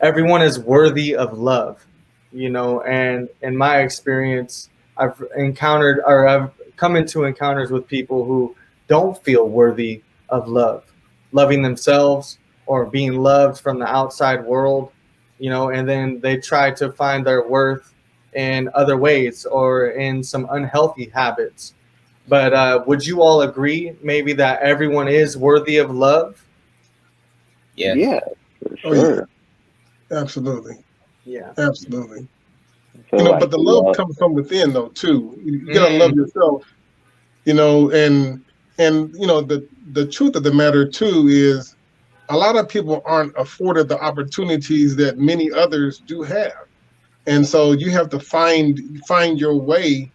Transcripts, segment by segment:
everyone is worthy of love, you know. And in my experience, I've come into encounters with people who don't feel worthy of love, loving themselves or being loved from the outside world, you know, and then they try to find their worth in other ways or in some unhealthy habits. But would you all agree maybe that everyone is worthy of love? Yes. Yeah, for Oh yeah, sure. absolutely, Yeah. absolutely. I feel But like the love love. comes from within though too. You gotta love Mm, yourself, and the truth of the matter too is a lot of people aren't afforded the opportunities that many others do have, and so you have to find your way,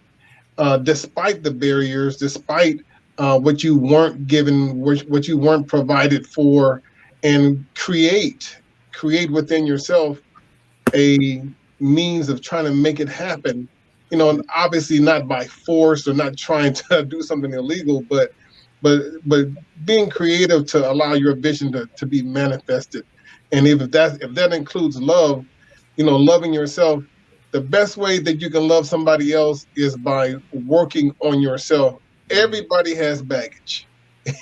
despite the barriers, despite what you weren't given, what you weren't provided for, and create within yourself a means of trying to make it happen. And obviously not by force or not trying to do something illegal, but being creative to allow your vision to be manifested. And if that includes love, loving yourself, the best way that you can love somebody else is by working on yourself. Everybody has baggage.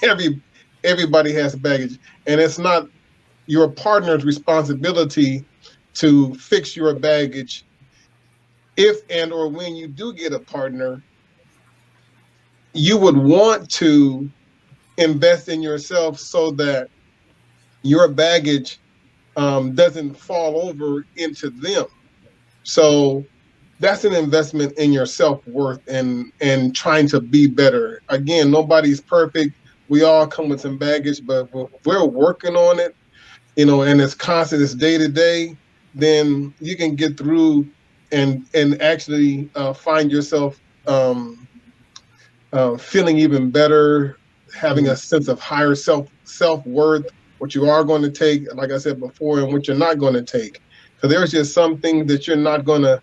Every Everybody has baggage, and it's not your partner's responsibility to fix your baggage. If and or when you do get a partner, you would want to invest in yourself so that your baggage doesn't fall over into them. So that's an investment in your self-worth and trying to be better. Again, nobody's perfect. We all come with some baggage, but if we're working on it, and it's constant, it's day to day, then you can get through and actually find yourself feeling even better, having a sense of higher self-worth, what you are going to take, like I said before, and what you're not going to take. Because there's just some things that you're not going to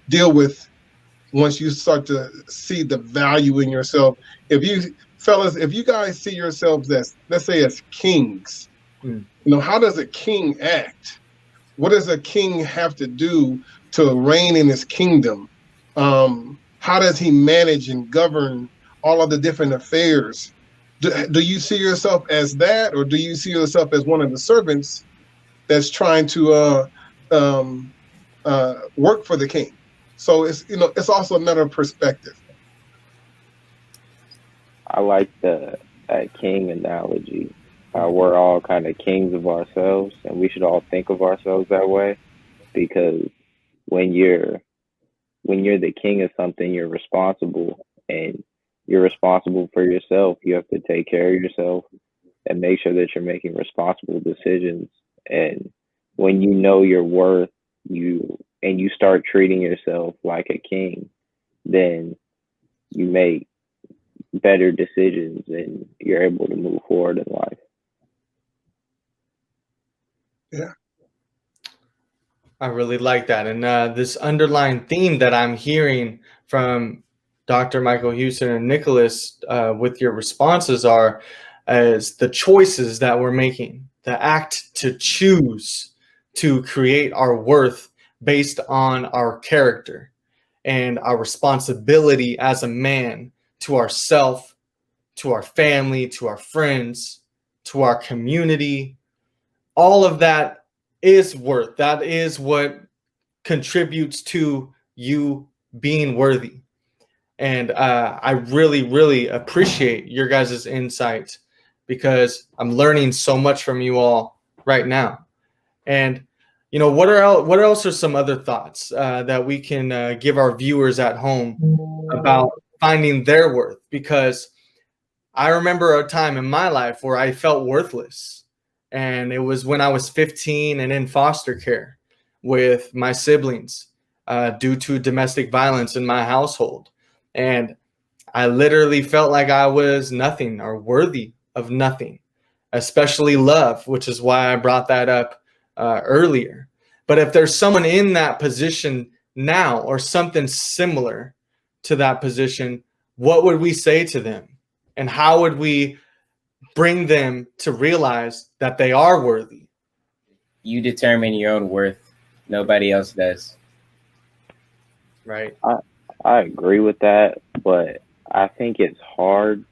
deal with once you start to see the value in yourself. If you guys see yourselves as, let's say, as kings, mm, how does a king act? What does a king have to do to reign in his kingdom? How does he manage and govern all of the different affairs? Do you see yourself as that, or do you see yourself as one of the servants that's trying to work for the king? So it's also a matter of perspective. I like the that king analogy. We're all kind of kings of ourselves, and we should all think of ourselves that way. Because when you're when you're the king of something, you're responsible, and you're responsible for yourself. You have to take care of yourself and make sure that you're making responsible decisions. And when you know your worth, you start treating yourself like a king, then you make better decisions and you're able to move forward in life. Yeah. I really like that. And this underlying theme that I'm hearing from Dr. Michael Houston and Nicholas with your responses are as the choices that we're making, the act to choose to create our worth based on our character and our responsibility as a man to ourself, to our family, to our friends, to our community. All of that is worth. That is what contributes to you being worthy. And I really, really appreciate your guys' insight because I'm learning so much from you all right now. And what else are some other thoughts that we can give our viewers at home about finding their worth? Because I remember a time in my life where I felt worthless. And it was when I was 15 and in foster care with my siblings due to domestic violence in my household. And I literally felt like I was nothing or worthy of nothing, especially love, which is why I brought that up earlier. But if there's someone in that position now or something similar to that position, what would we say to them? And how would we bring them to realize that they are worthy? you determine your own worth. Nobody else does. Right. I agree with that, but I think it's hard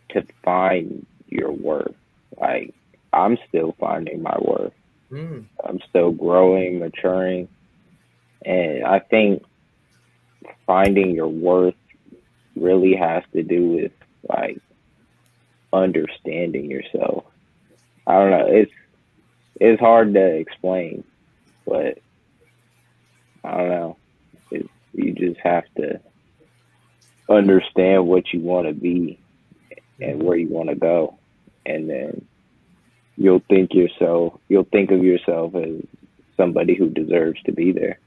to find your worth. Like, I'm still finding my worth. Mm. I'm still growing, maturing, and I think finding your worth really has to do with like understanding yourself. I don't know. It's hard to explain, but I don't know. You just have to understand what you want to be and where you want to go, and then you'll think of yourself as somebody who deserves to be there.